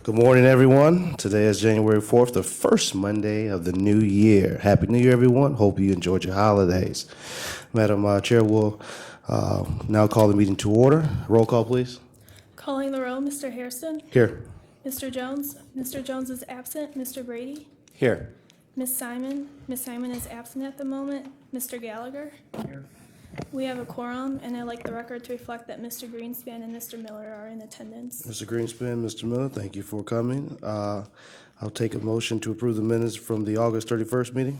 Good morning, everyone. Today is January 4th, the first Monday of the new year. Happy New Year, everyone. Hope you enjoyed your holidays. Madam Chair will now call the meeting to order. Roll call, please. Calling the roll, Mr. Hairston. Here. Mr. Jones. Mr. Jones is absent. Mr. Brady. Here. Ms. Simon. Ms. Simon is absent at the moment. Mr. Gallagher. Here. We have a quorum, and I'd like the record to reflect that Mr. Greenspan and Mr. Miller are in attendance. Mr. Greenspan, Mr. Miller, thank you for coming. I'll take a motion to approve the minutes from the August 31st meeting.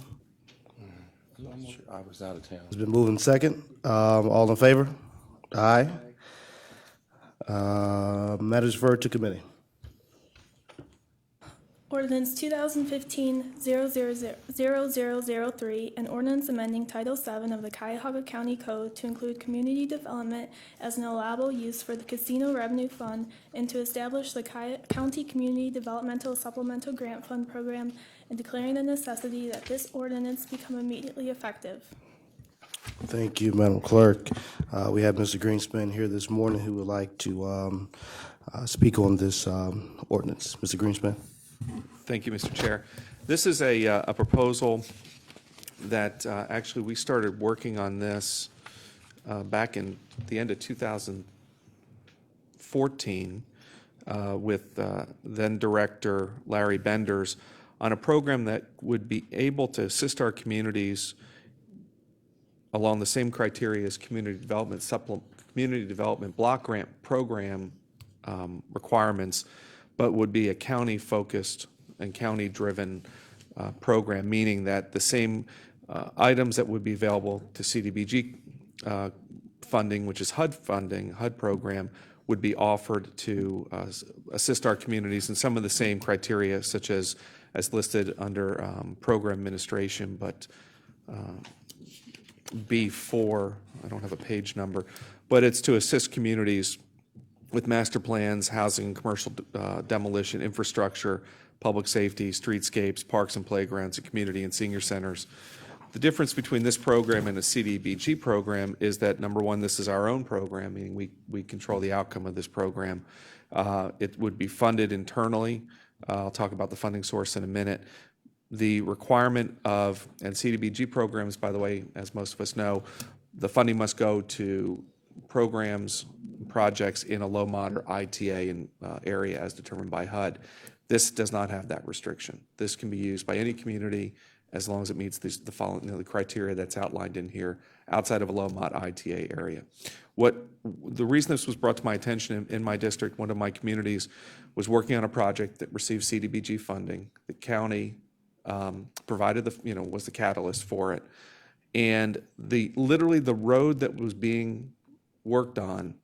I was out of town. It's been moved in second. All in favor? Aye. Matters referred to committee. Ordinance 2015-0003, an ordinance amending Title VII of the Cuyahoga County Code to include community development as an allowable use for the Casino Revenue Fund and to establish the County Community Developmental Supplemental Grant Fund program and declaring the necessity that this ordinance become immediately effective. Thank you, Madam Clerk. We have Mr. Greenspan here this morning who would like to speak on this ordinance. Mr. Greenspan. Thank you, Mr. Chair. This is a proposal that actually we started working on this back in the end of 2014 with then Director Larry Benders on a program that would be able to assist our communities along the same criteria as community development block grant program requirements, but would be a county-focused and county-driven program, meaning that the same items that would be available to CDBG funding, which is HUD funding, HUD program, would be offered to assist our communities in some of the same criteria, such as listed under program administration, but B4, I don't have a page number, but it's to assist communities with master plans, housing, commercial demolition, infrastructure, public safety, streetscapes, parks and playgrounds, and community and senior centers. The difference between this program and a CDBG program is that, number one, this is our own program, meaning we control the outcome of this program. It would be funded internally. I'll talk about the funding source in a minute. The requirement of, and CDBG programs, by the way, as most of us know, the funding must go to programs, projects in a low, moderate ITA area as determined by HUD. This does not have that restriction. This can be used by any community as long as it meets the following, the criteria that's outlined in here outside of a low, mod ITA area. The reason this was brought to my attention in my district, one of my communities was working on a project that received CDBG funding. The county provided was the catalyst for it. And literally the road that was being worked on,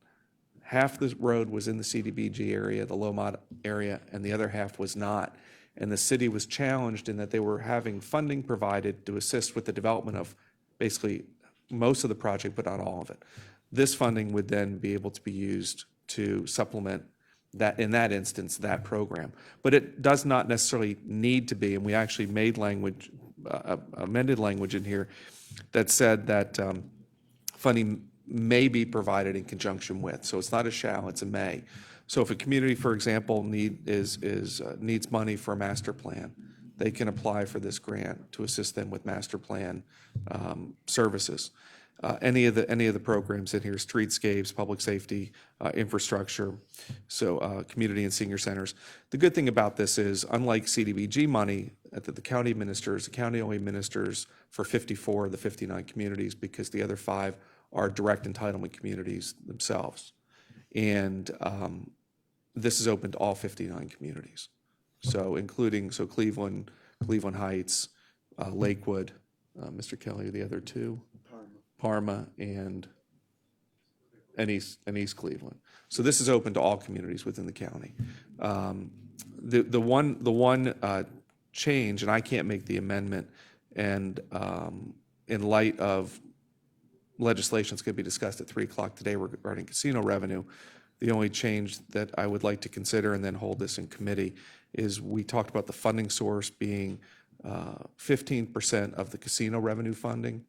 half the road was in the CDBG area, the low mod area, and the other half was not. And the city was challenged in that they were having funding provided to assist with the development of basically most of the project, but not all of it. This funding would then be able to be used to supplement that, in that instance, that program. But it does not necessarily need to be, and we actually made language, amended language in here that said that funding may be provided in conjunction with. So it's not a shall, it's a may. So if a community, for example, needs money for a master plan, they can apply for this grant to assist them with master plan services. Any of the programs in here, streetscapes, public safety, infrastructure, so community and senior centers. The good thing about this is, unlike CDBG money that the county administers, the county only administers for 54 of the 59 communities because the other 5 are direct entitlement communities themselves. And this is open to all 59 communities. So Cleveland Heights, Lakewood, Mr. Kelly, the other 2, Parma, and East Cleveland. So this is open to all communities within the county. The one change, and I can't make the amendment, and in light of legislation that's going to be discussed at 3 o'clock today regarding casino revenue, the only change that I would like to consider and then hold this in committee is we talked about the funding source being 15% of the casino revenue funding.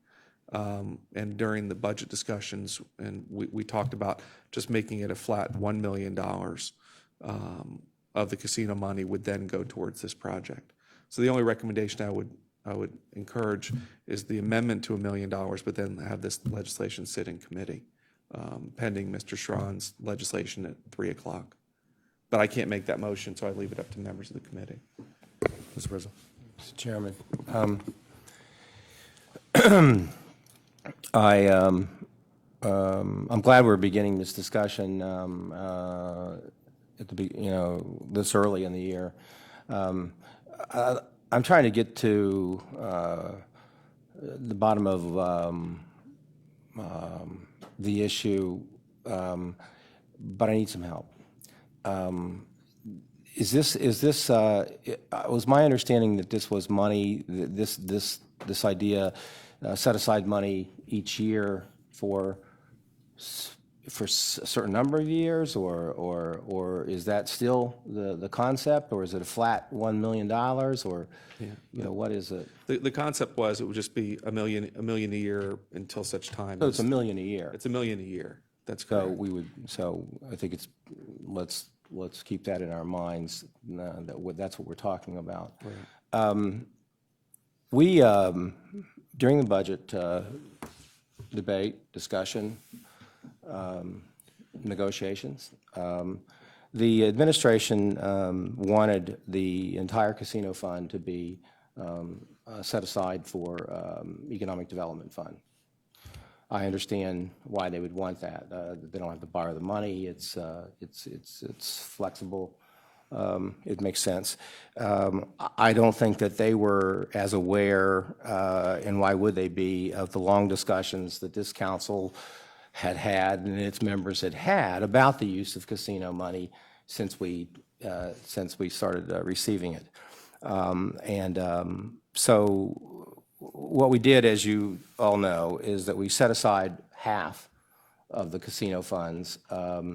And during the budget discussions, and we talked about just making it a flat $1 million of the casino money would then go towards this project. So the only recommendation I would encourage is the amendment to $1 million, but then have this legislation sit in committee, pending Mr. Schron's legislation at 3 o'clock. But I can't make that motion, so I leave it up to members of the committee. Mr. President. Mr. Chairman, I'm glad we're beginning this discussion at the this early in the year. I'm trying to get to the bottom of the issue, but I need some help. Was my understanding that this was money, this idea, set aside money each year for a certain number of years, or is that still the concept, or is it a flat $1 million, or what is it? The concept was it would just be $1 million a year until such time. So it's $1 million a year. It's $1 million a year. That's So correct. So I think let's keep that in our minds. That's what we're talking about. Right. We during the budget debate, discussion, negotiations, the administration wanted the entire casino fund to be set aside for economic development fund. I understand why they would want that. They don't have to borrow the money. It's flexible. It makes sense. I don't think that they were as aware, and why would they be, of the long discussions that this council had and its members had about the use of casino money since we started receiving it. So what we did, as you all know, is that we set aside half of the casino funds, but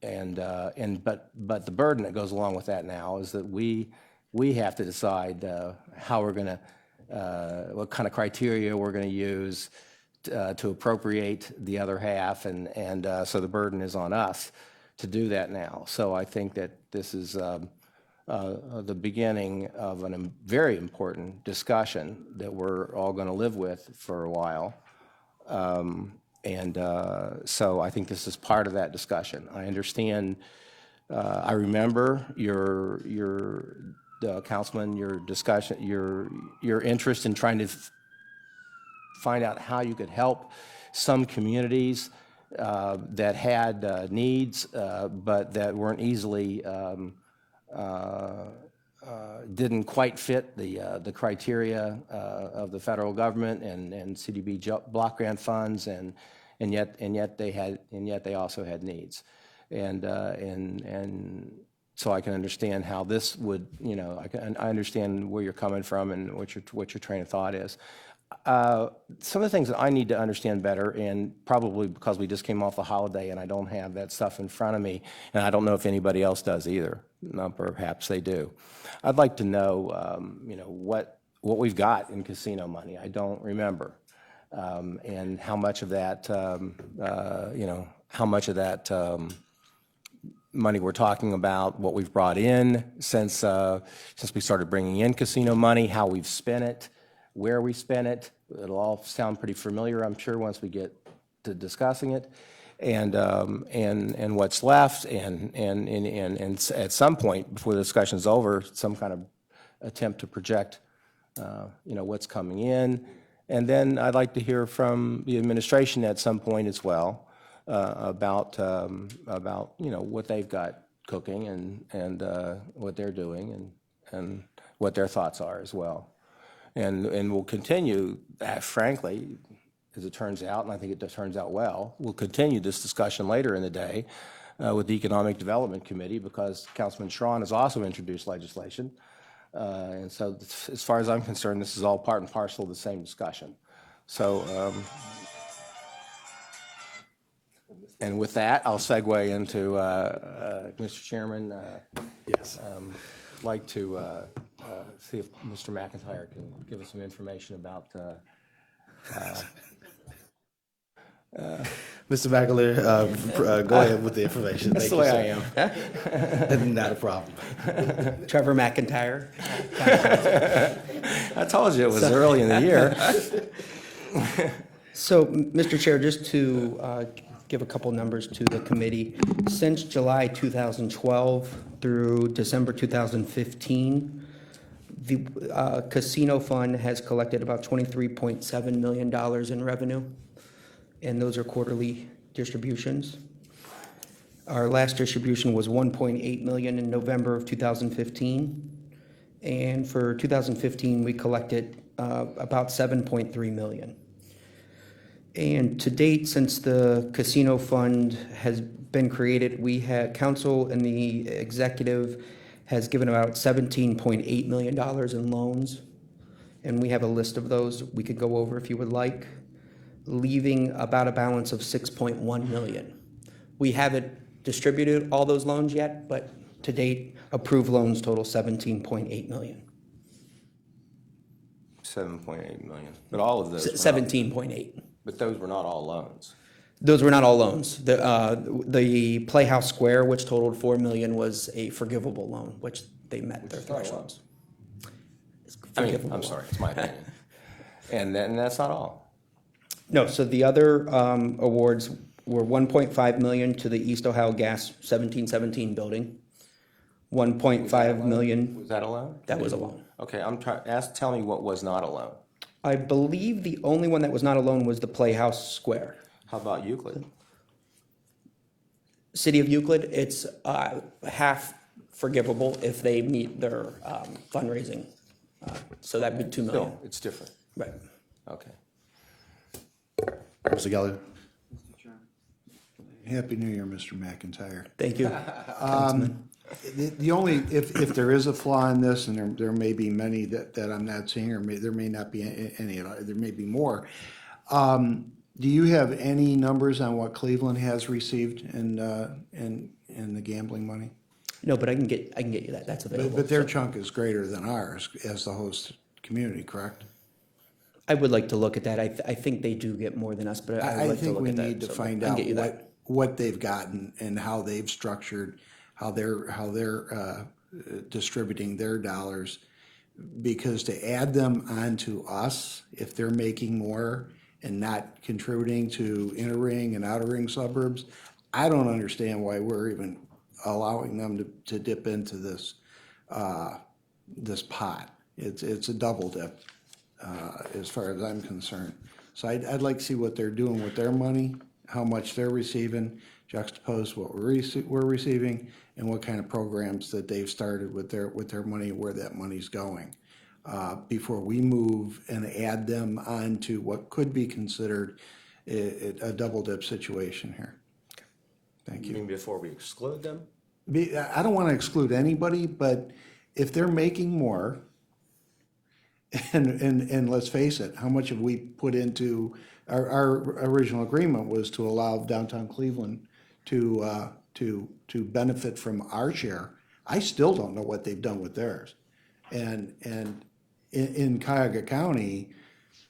the burden that goes along with that now is that we have to decide how we're going to, what kind of criteria we're going to use to appropriate the other half, and so the burden is on us to do that now. So I think that this is the beginning of a very important discussion that we're all going to live with for a while. So I think this is part of that discussion. I understand, I remember your Councilman, your discussion, your interest in trying to find out how you could help some communities that had needs, but that weren't easily, didn't quite fit the criteria of the federal government and CDB block grant funds, and yet they also had needs, and so I can understand how this would, I understand where you're coming from and what your train of thought is. Some of the things that I need to understand better, and probably because we just came off a holiday and I don't have that stuff in front of me, and I don't know if anybody else does either. No, perhaps they do. I'd like to know, what we've got in casino money. I don't remember, and how much of that, money we're talking about, what we've brought in since we started bringing in casino money, how we've spent it, where we spent it. It'll all sound pretty familiar, I'm sure, once we get to discussing it, and what's left, and at some point before the discussion's over, some kind of attempt to project, what's coming in, and then I'd like to hear from the administration at some point as well about what they've got cooking and what they're doing and what their thoughts are as well. And we'll continue, frankly, as it turns out, and I think it turns out well, we'll continue this discussion later in the day with the Economic Development Committee, because Councilman Schron has also introduced legislation. And so as far as I'm concerned, this is all part and parcel of the same discussion. So, and with that, I'll segue into, Mr. Chairman, Yes. I'd like to see if Mr. McIntyre can give us some information about Mr. McAleer, go ahead with the information. That's Thank the you, way I am. am. Not a problem. Trevor McIntyre. I told you it was early in the year. So, Mr. Chair, just to give a couple numbers to the committee, since July 2012 through December 2015, the casino fund has collected about $23.7 million in revenue, and those are quarterly distributions. Our last distribution was $1.8 million in November of 2015, and for 2015, we collected about $7.3 million. And to date, since the casino fund has been created, we had council and the executive has given about $17.8 million in loans. And we have a list of those we could go over if you would like, leaving about a balance of $6.1 million. We haven't distributed all those loans yet, but to date, approved loans total $17.8 million. 7.8 million, but all of those. were not- 17.8. But those were not all loans. Those were not all loans. The Playhouse Square, which totaled $4 million, was a forgivable loan, which they met their is not a loan. thresholds. I mean, Forgivable I'm loan. sorry, it's my opinion. And that's not all. No, so the other awards were $1.5 million to the East Ohio Gas 1717 building, $1.5 million, Was that a loan? that was a loan. Okay, tell me what was not a loan. I believe the only one that was not a loan was the Playhouse Square. How about Euclid? City of Euclid, it's half forgivable if they meet their fundraising. So that'd be $2 million. No, it's different. Right. Okay. Mr. Gallagher. Happy New Year, Mr. McIntyre. Thank you. The only, if there is a flaw in this, and there may be many that I'm not seeing, or there may not be any, there may be more. Do you have any numbers on what Cleveland has received in the gambling money? No, but I can get you that. That's available. But their chunk is greater than ours as the host community, correct? I would like to look at that. I think they do get more than us, but I would I like to think look we at that. need to so find I can out get you that. what they've gotten and how they've structured, how they're distributing their dollars. Because to add them onto us, if they're making more and not contributing to inner ring and outer ring suburbs, I don't understand why we're even allowing them to dip into this this pot. It's a double dip as far as I'm concerned. So I'd like to see what they're doing with their money, how much they're receiving, juxtapose what we're receiving, and what kind of programs that they've started with their money, where that money's going, before we move and add them onto what could be considered a double dip situation here. Thank You you. mean before we exclude them? I don't want to exclude anybody, but if they're making more, and let's face it, how much have we put into, our original agreement was to allow downtown Cleveland to benefit from our share. I still don't know what they've done with theirs. And in Cuyahoga County,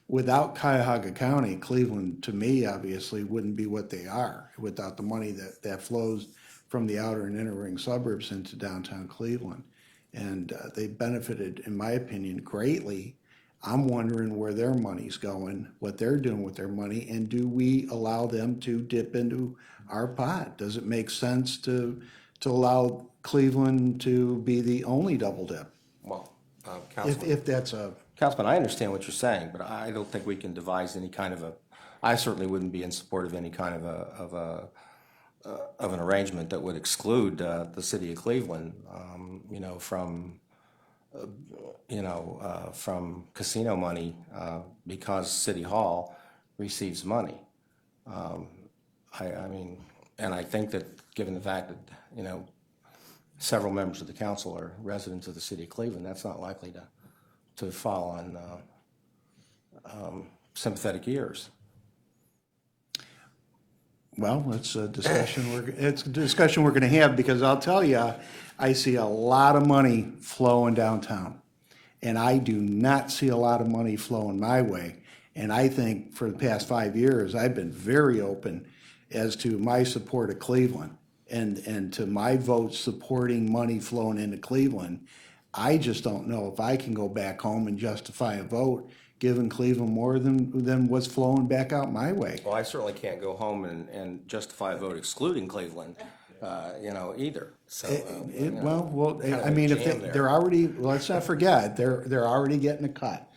without Cuyahoga County, Cleveland, to me, obviously, wouldn't be what they are without the money that flows from the outer and inner ring suburbs into downtown Cleveland. And they benefited, in my opinion, greatly. I'm wondering where their money's going, what they're doing with their money, and do we allow them to dip into our pot? Does it make sense to allow Cleveland to be the only double dip? Well, Councilman. If that's a, Councilman, I understand what you're saying, but I don't think we can devise any kind of I certainly wouldn't be in support of any kind of an arrangement that would exclude the city of Cleveland, from casino money because City Hall receives money. I mean, and I think that given the fact that, several members of the council are residents of the city of Cleveland, that's not likely to fall on sympathetic ears. well, it's a discussion we're going to have, because I'll tell you, I see a lot of money flowing downtown. And I do not see a lot of money flowing my way. And I think for the past 5 years, I've been very open as to my support of Cleveland and to my vote supporting money flowing into Cleveland. I just don't know if I can go back home and justify a vote giving Cleveland more than what's flowing back out my way. Well, I certainly can't go home and justify a vote excluding Cleveland, either. So, I mean, if jam there. they're already, let's not forget, they're already getting a cut.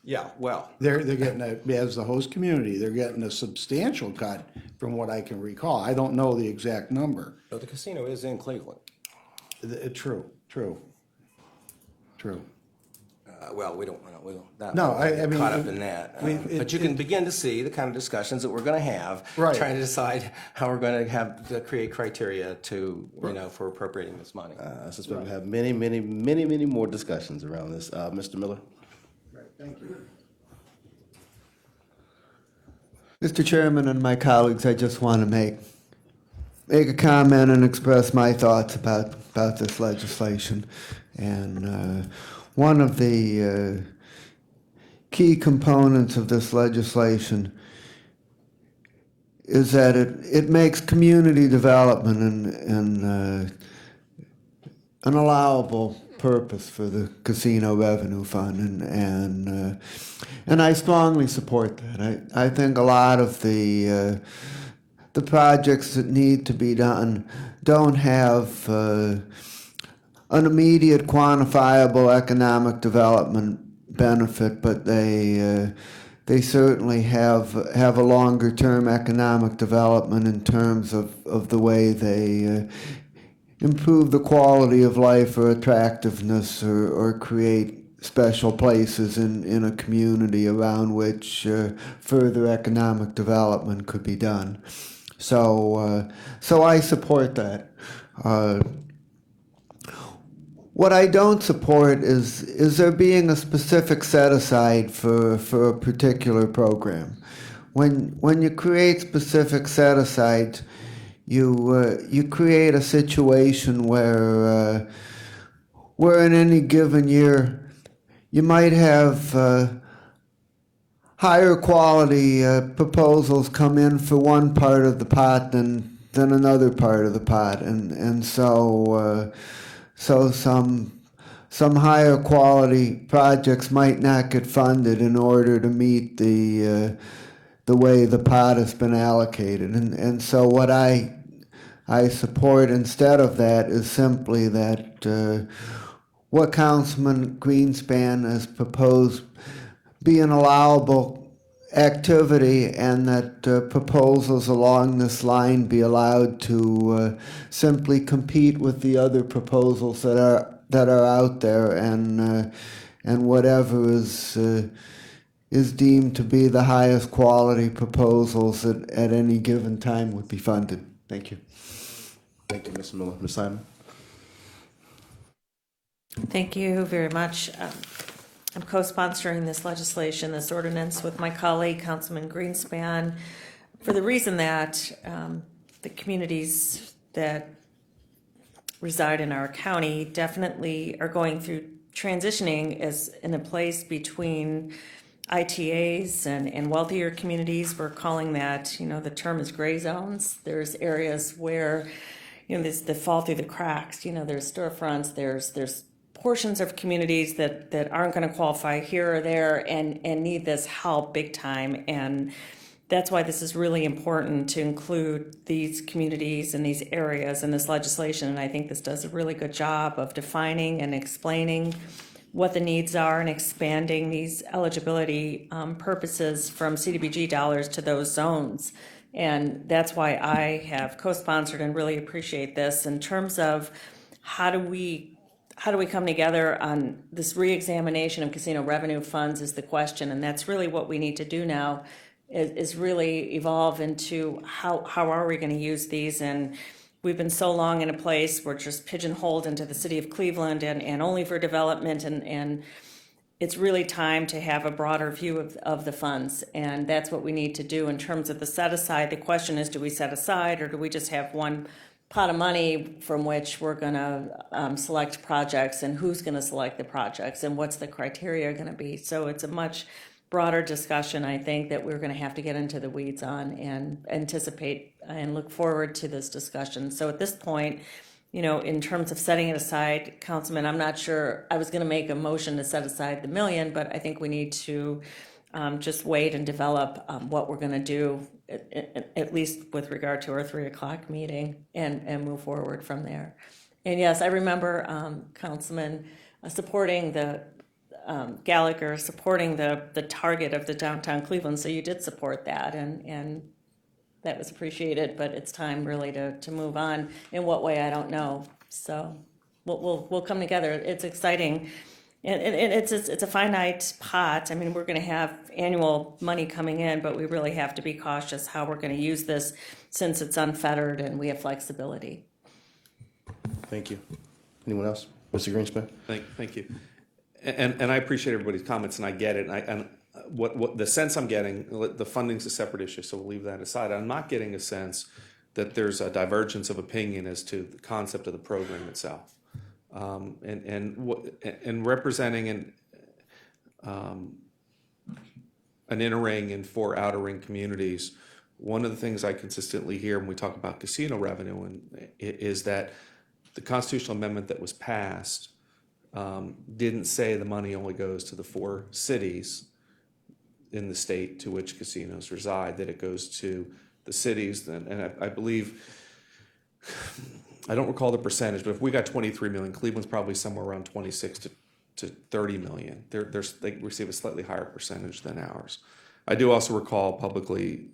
yeah, well, They're getting as the host community, they're getting a substantial cut from what I can recall. I don't know the exact number. but the casino is in Cleveland. True. Well, we don't not No, I get mean, caught up in that. But you can begin to see the kind of discussions that we're going to have, Right. trying to decide how we're going to have to create criteria to, for appropriating this money. I suspect we'll have many more discussions around this. Mr. Miller? Thank you. Mr. Chairman and my colleagues, I just want to make a comment and express my thoughts about this legislation. And one of the key components of this legislation is that it makes community development an allowable purpose for the Casino Revenue Fund, and I strongly support that. I think a lot of the projects that need to be done don't have an immediate quantifiable economic development benefit, but they certainly have a longer term economic development in terms of the way they improve the quality of life or attractiveness or create special places in a community around which further economic development could be done. So I support that. What I don't support is there being a specific set aside for a particular program. When you create specific set asides, you create a situation where in any given year you might have higher quality proposals come in for one part of the pot than another part of the pot, and so some higher quality projects might not get funded in order to meet the way the pot has been allocated, and so what I support instead of that is simply that what Councilman Greenspan has proposed be an allowable activity, and that proposals along this line be allowed to simply compete with the other proposals that are out there, and whatever is deemed to be the highest quality proposals at any given time would be funded. Thank you. Thank you, Mr. Miller. Ms. Simon? Thank you very much. I'm co-sponsoring this legislation, this ordinance, with my colleague, Councilman Greenspan, for the reason that the communities that reside in our county definitely are going through transitioning as in a place between ITAs and wealthier communities. We're calling that, the term is gray zones. There's areas where, they fall through the cracks. There's storefronts, there's portions of communities that aren't going to qualify here or there and need this help big time. And that's why this is really important to include these communities and these areas in this legislation. And I think this does a really good job of defining and explaining what the needs are and expanding these eligibility purposes from CDBG dollars to those zones. And that's why I have co-sponsored and really appreciate this in terms of how do we come together on this reexamination of casino revenue funds is the question. And that's really what we need to do now is really evolve into how are we going to use these. And we've been so long in a place we're just pigeonholed into the city of Cleveland and only for development. And it's really time to have a broader view of the funds. And that's what we need to do in terms of the set aside. The question is, do we set aside or do we just have one pot of money from which we're going to select projects, and who's going to select the projects and what's the criteria going to be? So it's a much broader discussion, I think, that we're going to have to get into the weeds on and anticipate and look forward to this discussion. So at this point, in terms of setting it aside, Councilman, I'm not sure, I was going to make a motion to set aside the million, but I think we need to just wait and develop what we're going to do, at least with regard to our 3 o'clock meeting, and move forward from there. And yes, I remember Councilman supporting the Gallagher, supporting the target of the downtown Cleveland, so you did support that, and that was appreciated, but it's time really to move on. In what way, I don't know. So we'll come together. It's exciting. And it's a finite pot. I mean, we're going to have annual money coming in, but we really have to be cautious how we're going to use this since it's unfettered and we have flexibility. Thank you. Anyone else? Mr. Greenspan? Thank you. And I appreciate everybody's comments, and I get it. And what the sense I'm getting, the funding's a separate issue, so we'll leave that aside. I'm not getting a sense that there's a divergence of opinion as to the concept of the program itself. And representing an inner ring and 4 outer ring communities, one of the things I consistently hear when we talk about casino revenue is that the constitutional amendment that was passed didn't say the money only goes to the 4 cities in the state to which casinos reside, that it goes to the cities. And I believe, I don't recall the percentage, but if we got 23 million, Cleveland's probably somewhere around 26 to 30 million. They receive a slightly higher percentage than ours. I do also recall publicly,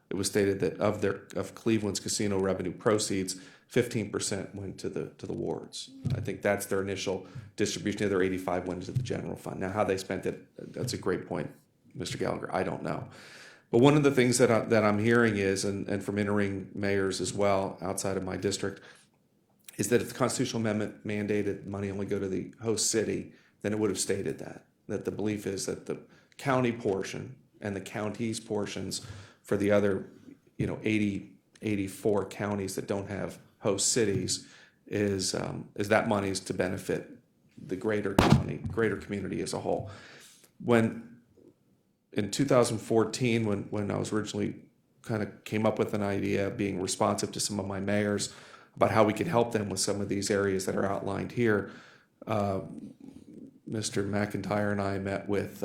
it was stated that of Cleveland's casino revenue proceeds, 15% went to the wards. I think that's their initial distribution. The other 85 went to the general fund. Now, how they spent it, that's a great point, Mr. Gallagher. I don't know. But one of the things that I'm hearing is, and from entering mayors as well outside of my district, is that if the constitutional amendment mandated money only go to the host city, then it would have stated that the belief is that the county portion and the county's portions for the other 84 counties that don't have host cities is that money is to benefit the greater community as a whole. In 2014, when I was originally kind of came up with an idea, being responsive to some of my mayors about how we could help them with some of these areas that are outlined here, Mr. McIntyre and I met with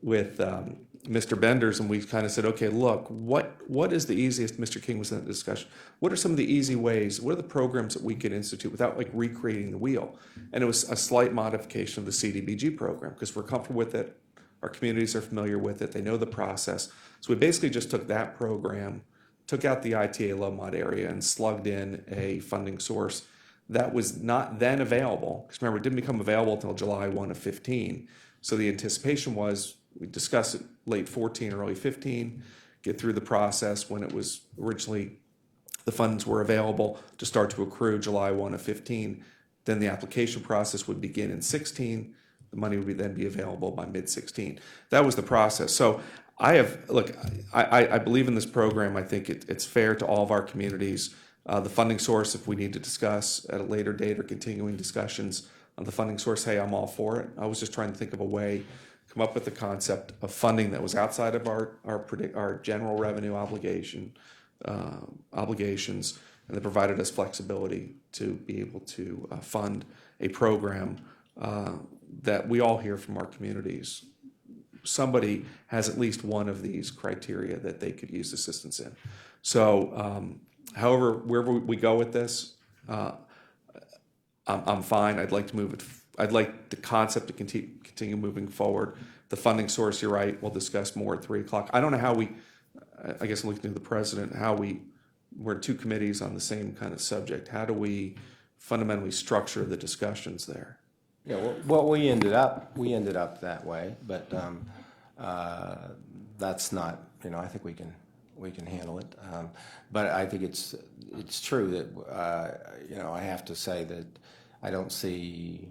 Mr. Benders, and we kind of said, okay, look, what is the easiest, Mr. King was in that discussion, what are some of the easy ways, what are the programs that we could institute without like recreating the wheel? And it was a slight modification of the CDBG program, because we're comfortable with it, our communities are familiar with it, they know the process. So we basically just took that program, took out the ITA low mod area, and slugged in a funding source that was not then available. Because remember, it didn't become available until July 1 of 15. So the anticipation was we discuss it late 14, early 15, get through the process when it was originally, the funds were available to start to accrue July 1 of 15. Then the application process would begin in 16. The money would then be available by mid-16. That was the process. So I believe in this program. I think it's fair to all of our communities. The funding source, if we need to discuss at a later date or continuing discussions on the funding source, hey, I'm all for it. I was just trying to think of a way, come up with the concept of funding that was outside of our general revenue obligations, and that provided us flexibility to be able to fund a program that we all hear from our communities. Somebody has at least one of these criteria that they could use assistance in. So, however, wherever we go with this, I'm fine. I'd like to move it. I'd like the concept to continue moving forward. The funding source, you're right, we'll discuss more at 3 o'clock. I don't know how I guess I'm looking to the president, we're 2 committees on the same kind of subject. How do we fundamentally structure the discussions there? Yeah, well, we ended up that way, but that's not, I think we can handle it. But I think it's true that, I have to say that I don't see,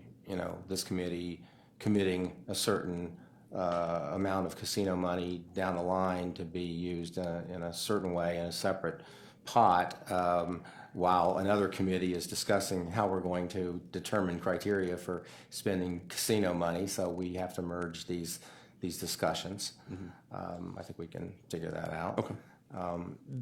this committee committing a certain amount of casino money down the line to be used in a certain way in a separate pot, while another committee is discussing how we're going to determine criteria for spending casino money. So we have to merge these these discussions. I think we can figure that out. Okay.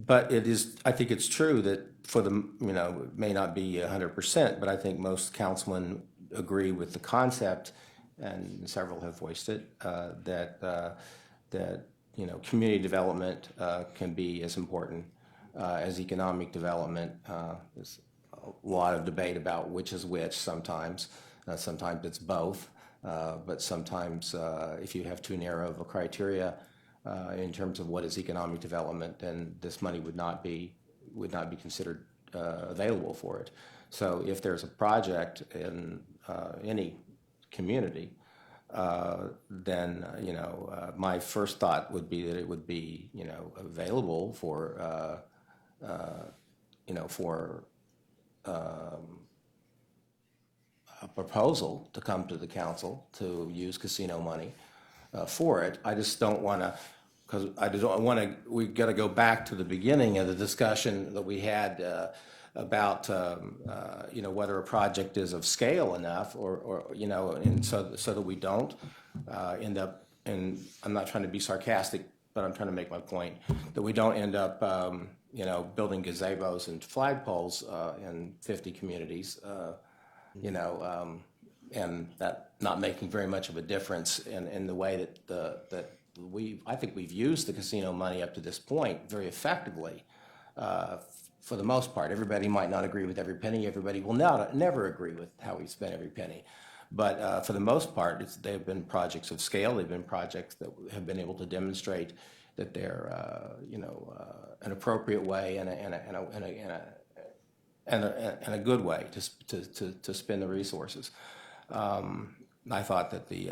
But it is, I think it's true that for the, it may not be 100%, but I think most councilmen agree with the concept, and several have voiced it, that community development can be as important as economic development. There's a lot of debate about which is which sometimes. Sometimes it's both, but sometimes if you have too narrow of a criteria in terms of what is economic development, then this money would not be considered available for it. So if there's a project in any community, then my first thought would be that it would be available for a proposal to come to the council to use casino money for it. I just don't want to, because I don't want to. We got to go back to the beginning of the discussion that we had about whether a project is of scale enough, or and so that we don't end up. And I'm not trying to be sarcastic, but I'm trying to make my point that we don't end up building gazebos and flagpoles in 50 communities. And that not making very much of a difference in the way that I think we've used the casino money up to this point very effectively. For the most part, everybody might not agree with every penny. Everybody will never agree with how we spent every penny. But for the most part, they've been projects of scale. They've been projects that have been able to demonstrate that they're an appropriate way and a good way to spend the resources. I thought that the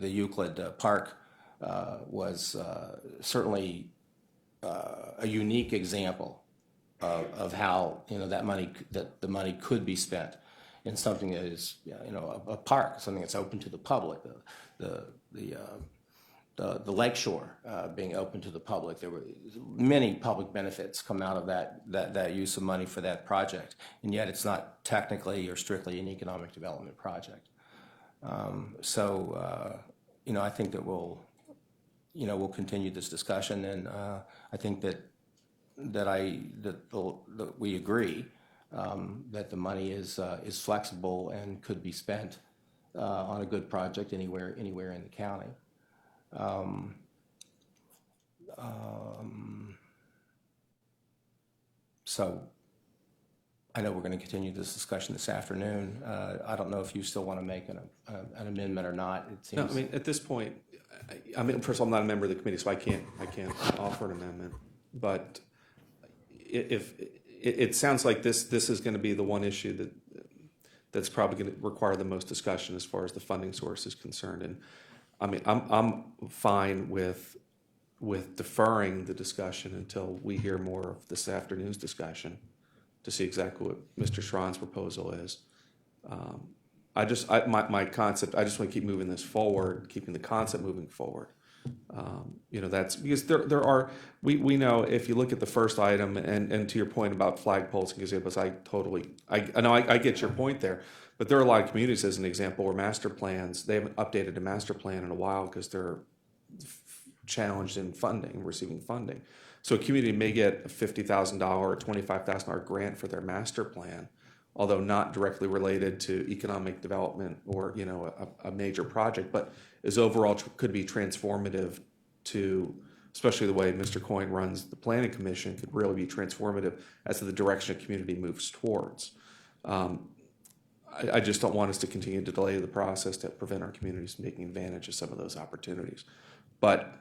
Euclid Park was certainly a unique example of how that the money could be spent in something that is a park, something that's open to the public. The lakeshore being open to the public. There were many public benefits come out of that use of money for that project, and yet it's not technically or strictly an economic development project. I think that we'll continue this discussion, and I think that we agree that the money is flexible and could be spent on a good project anywhere in the county. So I know we're going to continue this discussion this afternoon. I don't know if you still want to make an amendment or not. It seems. No, I mean, at this point, first of all, I'm not a member of the committee, so I can't offer an amendment. But if it sounds like this is going to be the one issue that's probably going to require the most discussion as far as the funding source is concerned. And I mean, I'm fine with deferring the discussion until we hear more of this afternoon's discussion to see exactly what Mr. Schron's proposal is. My concept, I just want to keep moving this forward, keeping the concept moving forward. That's because there are, we know if you look at the first item and to your point about flagpoles and gazebos, I know I get your point there, but there are a lot of communities, as an example, where master plans, they haven't updated a master plan in a while because they're challenged in receiving funding. So a community may get a $50,000 or $25,000 grant for their master plan, although not directly related to economic development or a major project, but is overall could be transformative to, especially the way Mr. Coyne runs the Planning Commission, could really be transformative as to the direction a community moves towards. I just don't want us to continue to delay the process to prevent our communities from taking advantage of some of those opportunities. But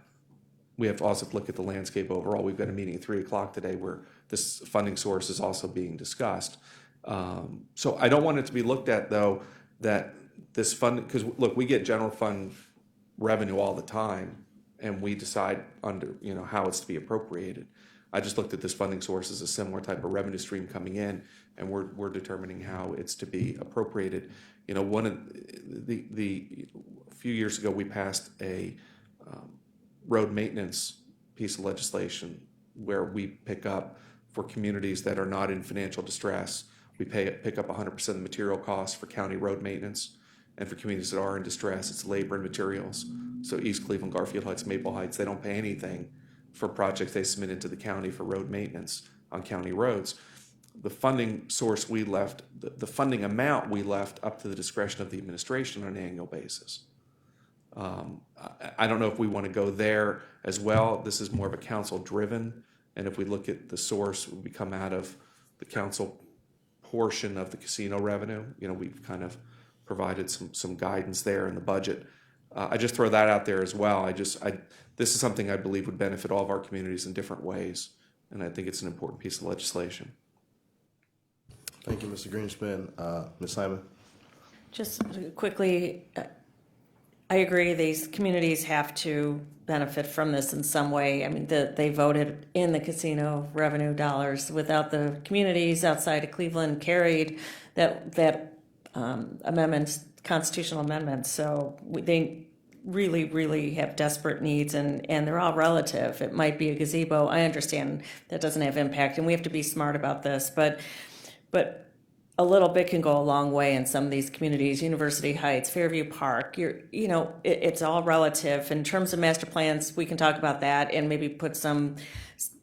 we have to also look at the landscape overall. We've got a meeting at 3:00 today where this funding source is also being discussed. So I don't want it to be looked at, though, that this funding, because look, we get general fund revenue all the time, and we decide under how it's to be appropriated. I just looked at this funding source as a similar type of revenue stream coming in, and we're determining how it's to be appropriated. One of a few years ago, we passed a road maintenance piece of legislation where we pick up for communities that are not in financial distress. We pick up 100% of the material costs for county road maintenance, And for communities that are in distress, it's labor and materials. So East Cleveland, Garfield Heights, Maple Heights, they don't pay anything for projects they submit into the county for road maintenance on county roads. The funding source we left, the funding amount we left up to the discretion of the administration on an annual basis. I don't know if we want to go there as well. This is more of a council-driven, and if we look at the source, it would come out of the council portion of the casino revenue. You know, we've kind of provided some guidance there in the budget. I just throw that out there as well. This is something I believe would benefit all of our communities in different ways, and I think it's an important piece of legislation. Thank you, Mr. Greenspan. Ms. Simon? Just quickly, I agree, these communities have to benefit from this in some way. I mean, they voted in the casino revenue dollars. Without the communities outside of Cleveland carried that amendments, constitutional amendments. So they really, really have desperate needs, and they're all relative. It might be a gazebo. I understand that doesn't have impact, and we have to be smart about this, but a little bit can go a long way in some of these communities. University Heights, Fairview Park, it's all relative. In terms of master plans, we can talk about that and maybe put some,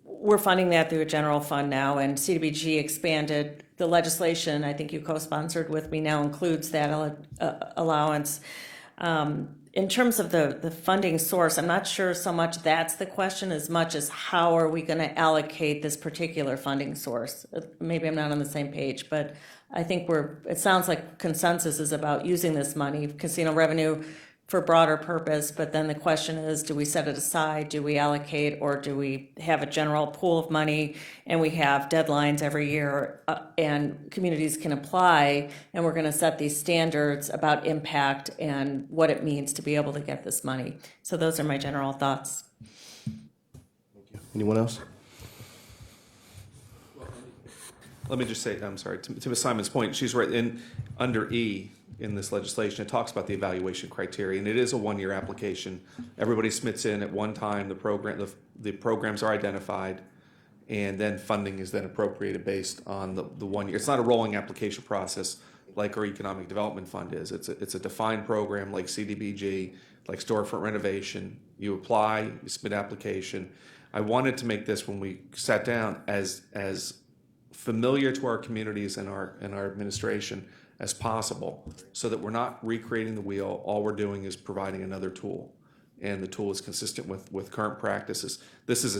we're funding that through a general fund now, and CDBG expanded the legislation, I think you co-sponsored with me, now includes that allowance. In terms of the funding source, I'm not sure so much that's the question as much as how are we going to allocate this particular funding source. Maybe I'm not on the same page, but I think it sounds like consensus is about using this money, casino revenue, for broader purpose, but then the question is, do we set it aside, do we allocate, or do we have a general pool of money and we have deadlines every year and communities can apply, and we're going to set these standards about impact and what it means to be able to get this money. So those are my general thoughts. Anyone else? Let me just say, I'm sorry, to Ms. Simon's point, she's right. Under E in this legislation, it talks about the evaluation criteria, and it is a one-year application. Everybody submits in at one time. The programs are identified, and then funding is then appropriated based on the 1 year. It's not a rolling application process like our economic development fund is. It's a defined program like CDBG, like storefront renovation. You apply, you submit application. I wanted to make this, when we sat down, as familiar to our communities and our administration as possible, so that we're not recreating the wheel. All we're doing is providing another tool, and the tool is consistent with current practices. This is a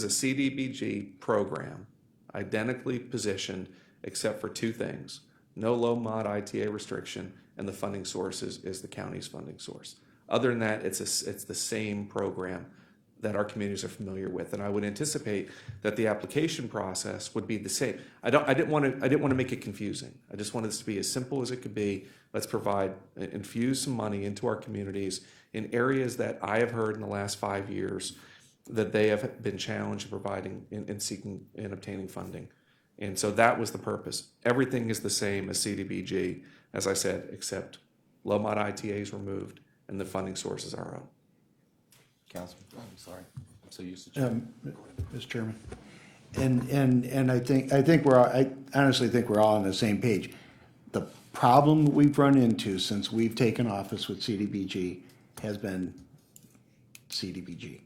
CDBG program, identically positioned, except for two things: no low mod ITA restriction, and the funding source is the county's funding source. Other than that, it's the same program that our communities are familiar with, and I would anticipate that the application process would be the same. I didn't want to make it confusing. I just wanted this to be as simple as it could be. Let's infuse some money into our communities in areas that I have heard in the last 5 years that they have been challenged in providing, in seeking and obtaining funding. And so that was the purpose. Everything is the same as CDBG, as I said, except low mod ITA is removed and the funding source is our own. Councilman, I'm sorry. I'm so used to Mr. Chairman. And I honestly think we're all on the same page. The problem we've run into since we've taken office with CDBG has been CDBG.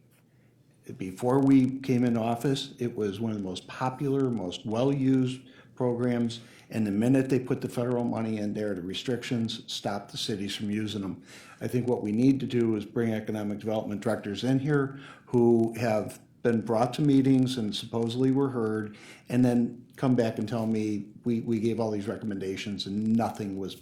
Before we came into office, it was one of the most popular, most well-used programs, and the minute they put the federal money in there, the restrictions stopped the cities from using them. I think what we need to do is bring economic development directors in here who have been brought to meetings and supposedly were heard, and then come back and tell me we gave all these recommendations and nothing was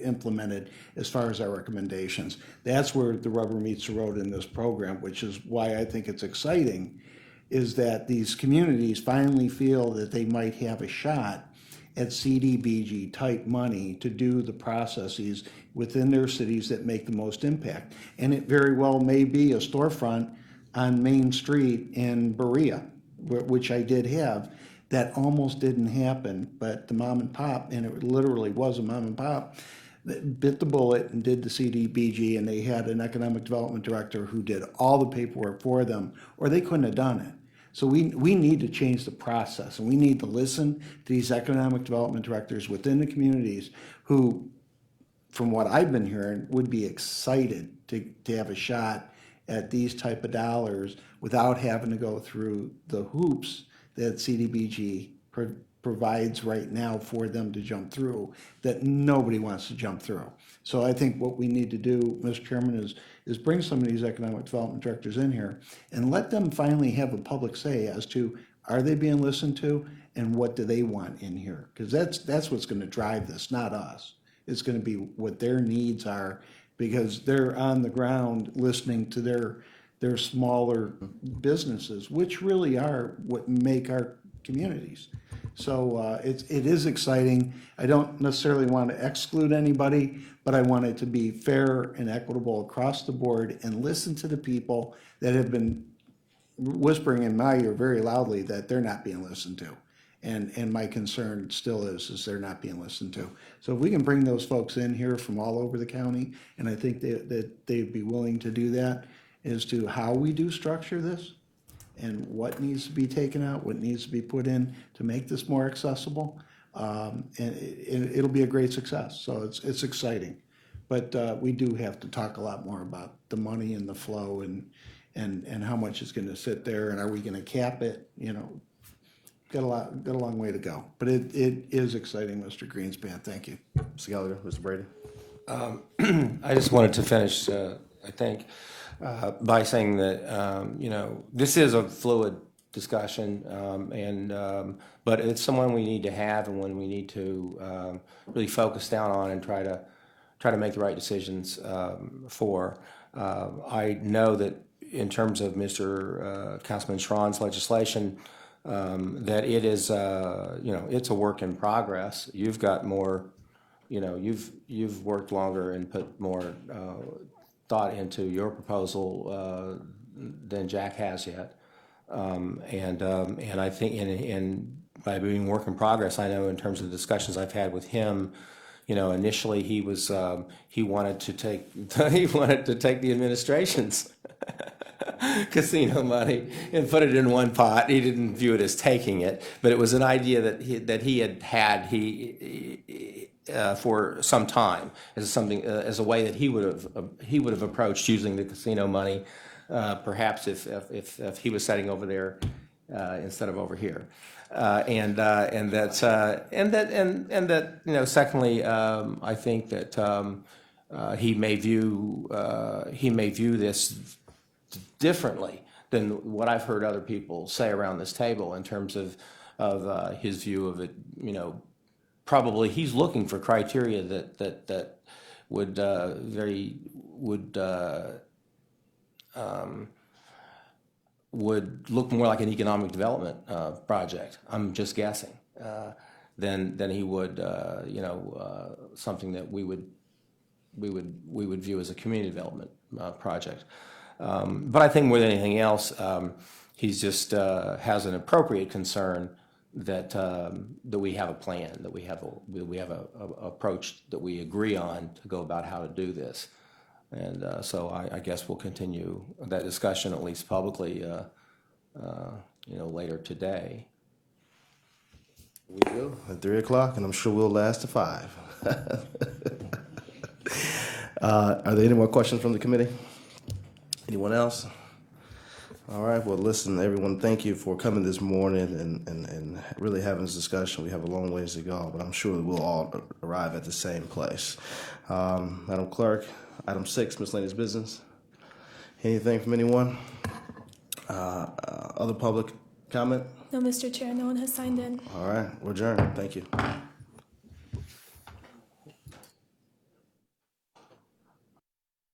implemented as far as our recommendations. That's where the rubber meets the road in this program, which is why I think it's exciting, is that these communities finally feel that they might have a shot at CDBG type money to do the processes within their cities that make the most impact. And it very well may be a storefront on Main Street in Berea, which I did have. That almost didn't happen, but the mom and pop, and it literally was a mom and pop, that bit the bullet and did the CDBG, and they had an economic development director who did all the paperwork for them, or they couldn't have done it. So we need to change the process, and we need to listen to these economic development directors within the communities who from what I've been hearing, would be excited to have a shot at these type of dollars without having to go through the hoops that CDBG provides right now for them to jump through, that nobody wants to jump through. So I think what we need to do, Mr. Chairman, is bring some of these economic development directors in here and let them finally have a public say as to, are they being listened to and what do they want in here? Because that's what's going to drive this, not us. It's going to be what their needs are, because they're on the ground listening to their smaller businesses, which really are what make our communities. So it is exciting. I don't necessarily want to exclude anybody, but I want it to be fair and equitable across the board and listen to the people that have been whispering in my ear very loudly that they're not being listened to. And my concern still is they're not being listened to. So if we can bring those folks in here from all over the county, and I think that they'd be willing to do that, as to how we do structure this and what needs to be taken out, what needs to be put in to make this more accessible, and it'll be a great success. So it's exciting. But we do have to talk a lot more about the money and the flow and how much is going to sit there, and are we going to cap it, you know. Got a long way to go, but it is exciting, Mr. Greenspan. Thank you. Mr. Gallagher, Mr. Brady. I just wanted to finish, I think, by saying that, you know, this is a fluid discussion, but it's someone we need to have and one we need to really focus down on and try to make the right decisions for. I know that in terms of Mr. Councilman Schron's legislation, that it is, you know, it's a work in progress. You've got more, you know, you've worked longer and put more thought into your proposal than Jack has yet. And I think, and by being work in progress, I know in terms of the discussions I've had with him, you know, initially he was, he wanted to take the administration's casino money and put it in one pot. He didn't view it as taking it, but it was an idea that he had for some time as something as a way that he would have approached using the casino money, perhaps if he was sitting over there instead of over here, and that you know, secondly, I think that he may view this differently than what I've heard other people say around this table in terms of his view of it. You know, probably he's looking for criteria that would look more like an economic development project. I'm just guessing than he would you know, something that we would view as a community development project. But I think more than anything else, he's just has an appropriate concern that that we have a plan, that we have a approach that we agree on to go about how to do this. And so I guess we'll continue that discussion, at least publicly, you know, later today. We will at 3 o'clock, and I'm sure we'll last to 5. Are there any more questions from the committee? Anyone else? All right, well, listen, everyone, thank you for coming this morning and really having this discussion. We have a long ways to go, but I'm sure we'll all arrive at the same place. Madam Clerk, item 6, miscellaneous business. Anything from anyone? Other public comment? No, Mr. Chair, no one has signed in. All right, we're adjourned. Thank you.